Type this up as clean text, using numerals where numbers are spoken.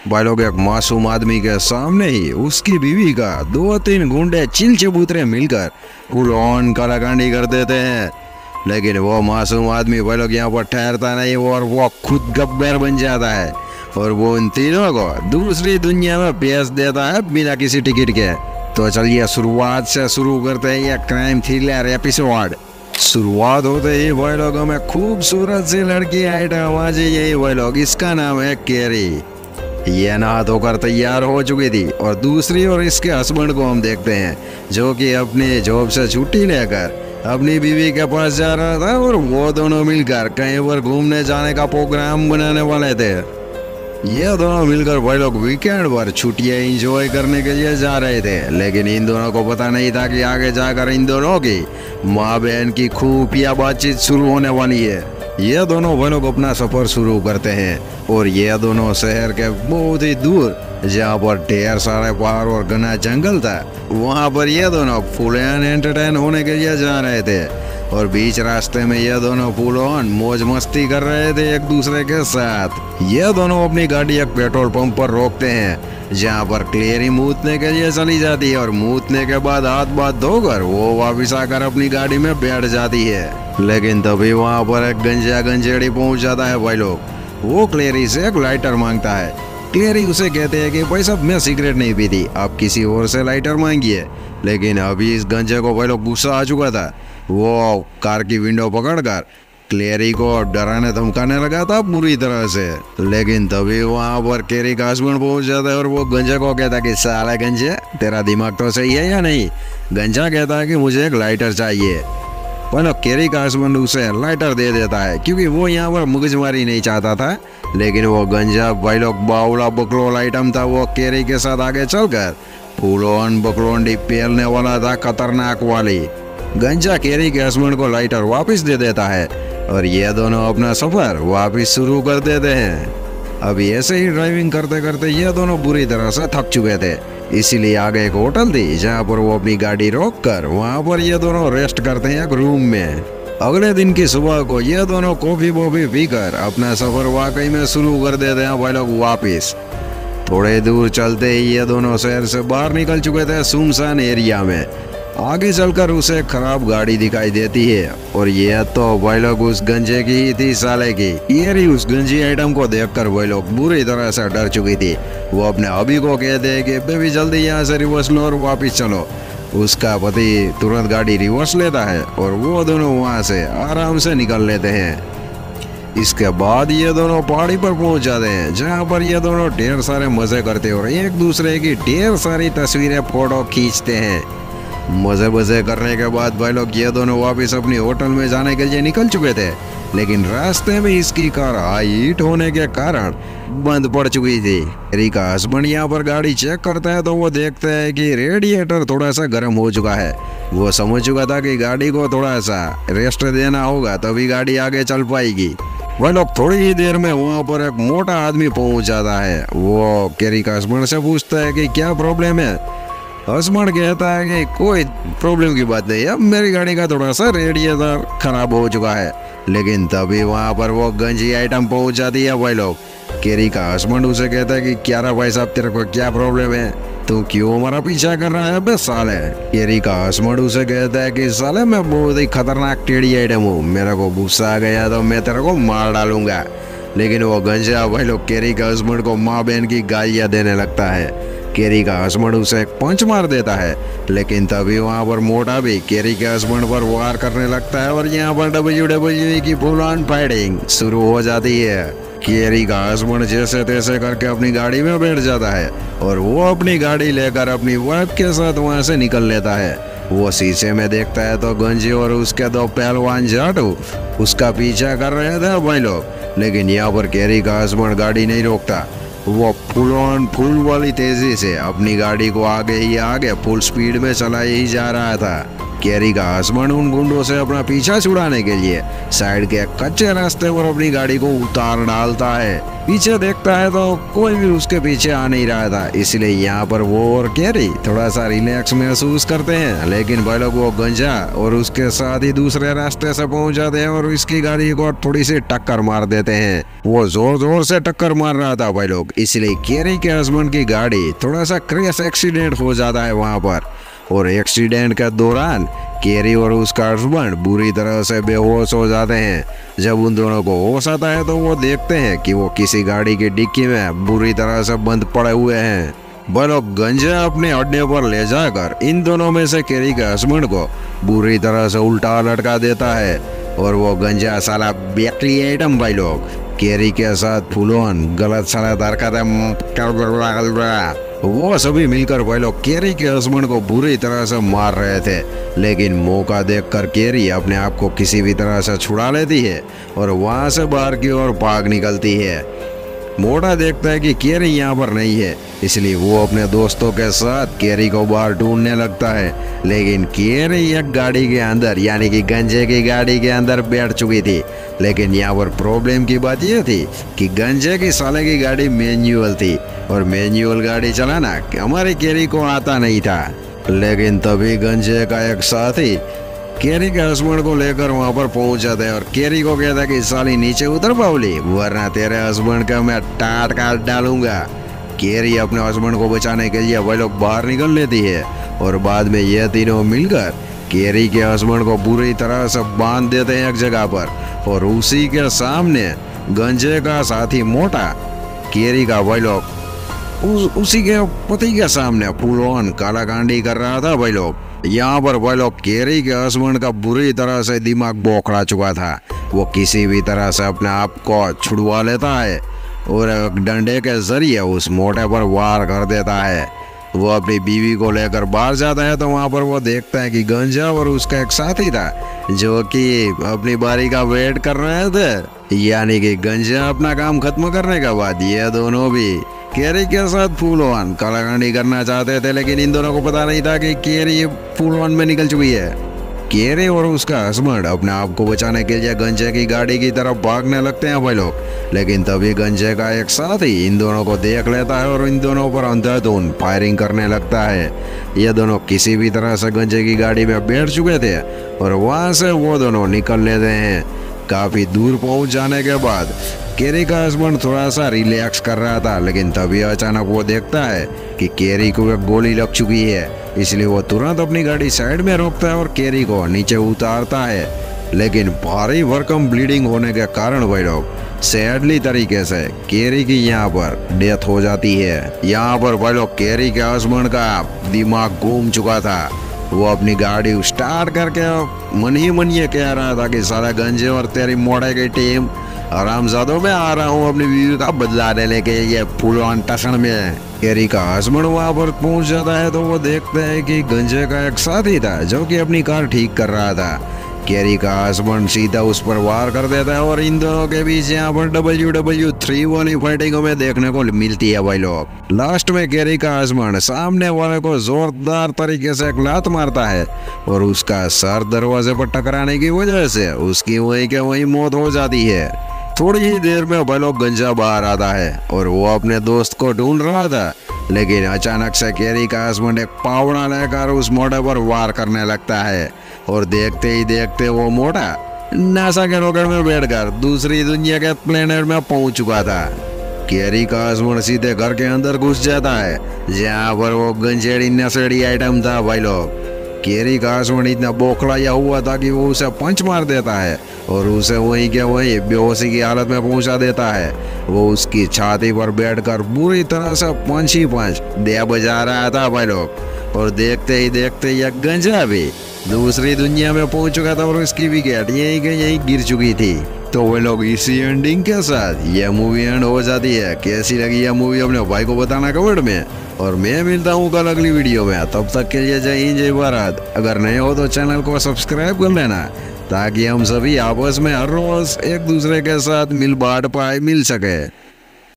भाई लोग एक मासूम आदमी के सामने ही उसकी बीवी का 2-3 गुंडे चिल चबूतरे मिलकर फुल ऑन कालाकांडी कर देते हैं। लेकिन वो मासूम आदमी भाई लोग यहाँ पर ठहरता नहीं और वो खुद गब्बर बन जाता है और वो उन तीनों को दूसरी दुनिया में भेज देता है बिना किसी टिकट के। तो चलिए शुरुआत से शुरू करते हैं ये क्राइम थ्रिलर एपिसोड। शुरुआत होते ही भाई लोग हमें खूबसूरत सी लड़की आइटम आ जाइए भाई लोग, इसका नाम है कैरी। ये नहा धोकर तैयार हो चुकी थी और दूसरी ओर इसके हस्बैंड को हम देखते हैं जो कि अपनी जॉब से छुट्टी लेकर अपनी बीवी के पास जा रहा था और वो दोनों मिलकर कहीं पर घूमने जाने का प्रोग्राम बनाने वाले थे। ये दोनों मिलकर भाई लोग वीकेंड पर छुट्टियां एंजॉय करने के लिए जा रहे थे, लेकिन इन दोनों को पता नहीं था कि आगे जाकर इन दोनों की माँ बहन की खुफिया बातचीत शुरू होने वाली है। ये दोनों भाई लोग अपना सफर शुरू करते हैं और ये दोनों शहर के बहुत ही दूर जहाँ पर ढेर सारे पहाड़ और घना जंगल था, वहाँ पर ये दोनों फुल एंड एंटरटेन होने के लिए जा रहे थे। और बीच रास्ते में ये दोनों फुल ऑन मौज मस्ती कर रहे थे एक दूसरे के साथ। ये दोनों अपनी गाड़ी एक पेट्रोल पंप पर रोकते हैं जहाँ पर क्लेरी मूतने के लिए चली जाती है और मूतने के बाद हाथ बात धोकर वो वापिस आकर अपनी गाड़ी में बैठ जाती है। लेकिन तभी वहाँ पर एक गंजेड़ी पहुँच जाता है भाई लोग। वो क्लेरी से एक लाइटर मांगता है। क्लेरी उसे कहते हैं कि भाई साहब मैं सिगरेट नहीं पीती, आप किसी और से लाइटर मांगिए। लेकिन अभी इस गंजे को भाई लोग गुस्सा आ चुका था। वो कार की विंडो पकड़कर क्लेरी को डराने धमकाने लगा था बुरी तरह से। लेकिन तभी वहाँ पर कैरी का हस्बैंड पहुंच जाता है और वो गंजे को कहता है कि साला गंजे तेरा दिमाग तो सही है या नहीं। गंजा कहता है कि मुझे एक लाइटर चाहिए। पर कैरी का हस्बैंड उसे लाइटर दे देता है क्योंकि वो यहाँ पर मुगजमारी नहीं चाहता था। लेकिन वो गंजा भाई लोग बावला बकलोल आइटम था, वो कैरी के साथ आगे चलकर फुल ऑन बकलोंडी पेलने वाला था, खतरनाक वाली। गंजा कैरी के हस्बैंड को लाइटर वापस दे देता है और ये दोनों अपना सफर वापस शुरू कर देते हैं। अभी ऐसे ही ड्राइविंग करते करते ये दोनों बुरी तरह से थक चुके थे, इसीलिए आगे एक होटल थी जहाँ पर वो अपनी गाड़ी रोककर वहाँ पर ये दोनों रेस्ट करते हैं एक रूम में। अगले दिन की सुबह को ये दोनों कॉफी वॉफी पीकर अपना सफर वाकई में शुरू कर देते हैं भाई लोग वापिस। थोड़े दूर चलते ही ये दोनों शहर से बाहर निकल चुके थे सुनसान एरिया में। आगे चलकर उसे खराब गाड़ी दिखाई देती है और ये तो भाई लोग उस गंजे की ही थी साले की। ये उस गंजी आइटम को देखकर भाई लोग बुरी तरह से डर चुकी थी। वो अपने अभी को कहते हैं कि बेबी जल्दी यहाँ से रिवर्स लो और वापिस चलो। उसका पति तुरंत गाड़ी रिवर्स लेता है और वो दोनों वहाँ से आराम से निकल लेते हैं। इसके बाद ये दोनों पहाड़ी पर पहुंच जाते हैं जहाँ पर ये दोनों ढेर सारे मजे करते और एक दूसरे की ढेर सारी तस्वीरें फोटो खींचते हैं। मजे करने के बाद भाई लोग ये दोनों वापस अपनी होटल में जाने के लिए निकल चुके थे, लेकिन रास्ते में इसकी कार हाई हीट होने के कारण बंद पड़ चुकी थी। कैरी का हस्बैंड यहाँ पर गाड़ी चेक करता है तो वो देखता है कि रेडिएटर थोड़ा सा गर्म हो चुका है। वो समझ चुका था कि गाड़ी को थोड़ा सा रेस्ट देना होगा तभी गाड़ी आगे चल पाएगी। वह लोग थोड़ी ही देर में वहाँ पर एक मोटा आदमी पहुँच जाता है। वो कैरी का हस्बैंड से पूछता है कि क्या प्रॉब्लम है। हस्बैंड कहता है कि कोई प्रॉब्लम की बात नहीं है, मेरी गाड़ी का थोड़ा सा रेडिएटर खराब हो चुका है। लेकिन तभी वहाँ पर वो गंजी आइटम पहुँच जाती है भाई लोग। कैरी का हस्बैंड उसे कहता है कि क्या रहा भाई साहब, तेरे को क्या प्रॉब्लम है, तू क्यों हमारा पीछा कर रहा है बे साले। कैरी का हस्बैंड उसे कहता है कि साले मैं बहुत ही खतरनाक टेढ़ी आइटम हूँ, मेरे को गुस्सा आ गया तो मैं तेरे को मार डालूंगा। लेकिन वो गंजा भाई लोग कैरी का हस्बैंड को माँ बहन की गालियाँ देने लगता है। कैरी का हस्बैंड उसे एक पंच मार देता है, लेकिन तभी वहाँ पर मोटा भी कैरी के हस्बैंड पर वार करने लगता है और यहाँ पर WWE की फुल ऑन फाइटिंग शुरू हो जाती है। कैरी का हस्बैंड जैसे तैसे करके अपनी गाड़ी में बैठ जाता है और वो अपनी गाड़ी लेकर अपनी वाइफ के साथ वहाँ से निकल लेता है। वो शीशे में देखता है तो गंजी और उसके दो पहलवान जाटू उसका पीछा कर रहे थे भाई लोग। लेकिन यहाँ पर कैरी का हस्बैंड गाड़ी नहीं रोकता, वो फुल वाली तेजी से अपनी गाड़ी को आगे ही आगे फुल स्पीड में चला ही जा रहा था। कैरी का हस्बैंड उन गुंडों से अपना पीछा छुड़ाने के लिए साइड के कच्चे रास्ते पर अपनी गाड़ी को उतार डालता है। पीछे देखता है तो कोई भी उसके पीछे आ नहीं रहा था, इसलिए यहाँ पर वो और कैरी थोड़ा सा रिलैक्स महसूस करते हैं। लेकिन भाई लोग वो गंजा और उसके साथ ही दूसरे रास्ते से पहुंच जाते हैं और इसकी गाड़ी को थोड़ी सी टक्कर मार देते हैं। वो जोर जोर से टक्कर मार रहा था भाई लोग, इसलिए कैरी के हस्बैंड की गाड़ी थोड़ा सा क्रैश एक्सीडेंट हो जाता है वहाँ पर। और एक्सीडेंट के दौरान कैरी और उसका हस्बैंड बुरी तरह से बेहोश हो जाते हैं। जब उन दोनों को होश आता है तो वो देखते हैं कि वो किसी गाड़ी की डिक्की में बुरी तरह से बंद पड़े हुए हैं। वो लोग गंजा अपने अड्डे पर ले जाकर इन दोनों में से कैरी के हस्बैंड को बुरी तरह से उल्टा लटका देता है। और वो गंजा साला बैटरी आइटम भाई लोग कैरी के साथ फुल ऑन गलत साला वो सभी मिलकर भाई लोग कैरी के हस्बैंड को बुरी तरह से मार रहे थे। लेकिन मौका देखकर कैरी अपने आप को किसी भी तरह से छुड़ा लेती है और वहां से बाहर की ओर भाग निकलती है। मोटा देखता है कि कैरी यहाँ पर नहीं है, इसलिए वो अपने दोस्तों के साथ कैरी को बाहर ढूंढने लगता है। लेकिन कैरी एक गाड़ी के अंदर यानी कि गंजे की गाड़ी के अंदर बैठ चुकी थी। लेकिन यहाँ पर प्रॉब्लम की बात यह थी कि गंजे की साले की गाड़ी मैनुअल थी और मैनुअल गाड़ी चलाना हमारे कैरी को आता नहीं था। लेकिन तभी गंजे का एक साथी कैरी के हस्बैंड को लेकर वहां पर पहुंच जाता है और कैरी को कहता है कि साली नीचे उतर पावली, वरना तेरे हस्बैंड का मैं टाट काट डालूंगा। कैरी अपने हस्बैंड को बचाने के लिए वह लोग बाहर निकल लेती है और बाद में ये तीनों मिलकर कैरी के हस्बैंड को बुरी तरह से बांध देते हैं एक जगह पर। और उसी के सामने गंजे का साथी मोटा कैरी का वह लोग उसी के पति के सामने फुल ऑन कालाकांडी कर रहा था भाई लोग। यहाँ पर वह लोग कैरी के हस्बैंड का बुरी तरह से दिमाग बौखला चुका था। वो किसी भी तरह से अपने आप को छुड़वा लेता है और डंडे के जरिए उस मोटे पर वार कर देता है। वो अपनी बीवी को लेकर बाहर जाता है तो वहाँ पर वो देखता है कि गंजा और उसका एक साथी था जो कि अपनी बारी का वेट कर रहे थे। यानी कि गंजा अपना काम खत्म करने के बाद ये दोनों भी कैरी के साथ फुल ऑन कालाकांडी करना चाहते थे। लेकिन इन दोनों को पता नहीं था कि कैरी फुल ऑन में निकल चुकी है। कैरी और उसका हस्बैंड अपने आप को बचाने के लिए गंजे की गाड़ी की तरफ भागने लगते हैं भाई लोग। लेकिन तभी गंजे का एक साथी इन दोनों को देख लेता है और इन दोनों पर अंधाधुंध फायरिंग करने लगता है। ये दोनों किसी भी तरह से गंजे की गाड़ी में बैठ चुके थे और वहां से वो दोनों निकल लेते हैं। काफी दूर पहुंच जाने के बाद कैरी का हस्बैंड थोड़ा सा रिलैक्स कर रहा था, लेकिन तभी अचानक वो देखता है कि कैरी को एक गोली लग चुकी है। इसलिए वो तुरंत अपनी गाड़ी साइड में रोकता है और कैरी को नीचे उतारता है। लेकिन भारी भरकम ब्लीडिंग होने के कारण भाई लोग सैडली तरीके से कैरी की यहाँ पर डेथ हो जाती है। यहाँ पर भाई लोग कैरी के हस्बैंड का दिमाग घूम चुका था। वो अपनी गाड़ी स्टार्ट करके मन ही मन ये कह रहा था कि सारा गंजे और तेरी मोड़े की टीम आरामजादों में आ रहा हूँ अपनी बीवी का बदला लेने के ये फुल ऑन टसन में। कैरी का हस्बैंड वहाँ पर पहुँच जाता है तो वो देखते हैं कि गंजे का एक साथी था जो कि अपनी कार ठीक कर रहा था। कैरी का हस्बैंड सीधा उस पर वार कर देता है और इन दोनों के बीच यहाँ पर WWE3 वाली फाइटिंग में देखने को मिलती है भाई लोग। लास्ट में कैरी का हस्बैंड सामने वाले को जोरदार तरीके से एक लात मारता है और उसका सर दरवाजे पर टकराने की वजह से उसकी वहीं के वहीं मौत हो जाती है। थोड़ी ही देर में भाई लोग गंजा बाहर आता है और वो अपने दोस्त को ढूंढ रहा था। लेकिन अचानक से कैरी का हस्बैंड एक पावड़ा लेकर उस मोटे पर वार करने लगता है और देखते ही देखते वो मोटा नासा के रॉकेट में बैठकर दूसरी दुनिया के प्लेनेट में पहुंच चुका था। कैरी का हस्बैंड सीधे घर के अंदर घुस जाता है जहाँ पर वो गंजेड़ी नशेड़ी आइटम था भाई लोग। कैरी का हस्बैंड इतना बौखलाया हुआ था कि वो उसे पंच मार देता है और उसे वहीं के वहीं बेहोशी की हालत में पहुंचा देता है। वो उसकी छाती पर बैठकर बुरी तरह से पंच ही पंच दे बजा रहा था भाई लोग। और देखते ही देखते यह गंजा भी दूसरी दुनिया में पहुंच चुका था और उसकी विकेट यहीं के यहीं गिर चुकी थी। तो वे लोग इसी एंडिंग के साथ यह मूवी एंड हो जाती है। कैसी लगी यह मूवी अपने भाई को बताना कमेंट में और मैं मिलता हूँ कल अगली वीडियो में। तब तक के लिए जय हिंद जय भारत। अगर नए हो तो चैनल को सब्सक्राइब कर लेना ताकि हम सभी आपस में हर रोज एक दूसरे के साथ मिल बांट पाए मिल सके।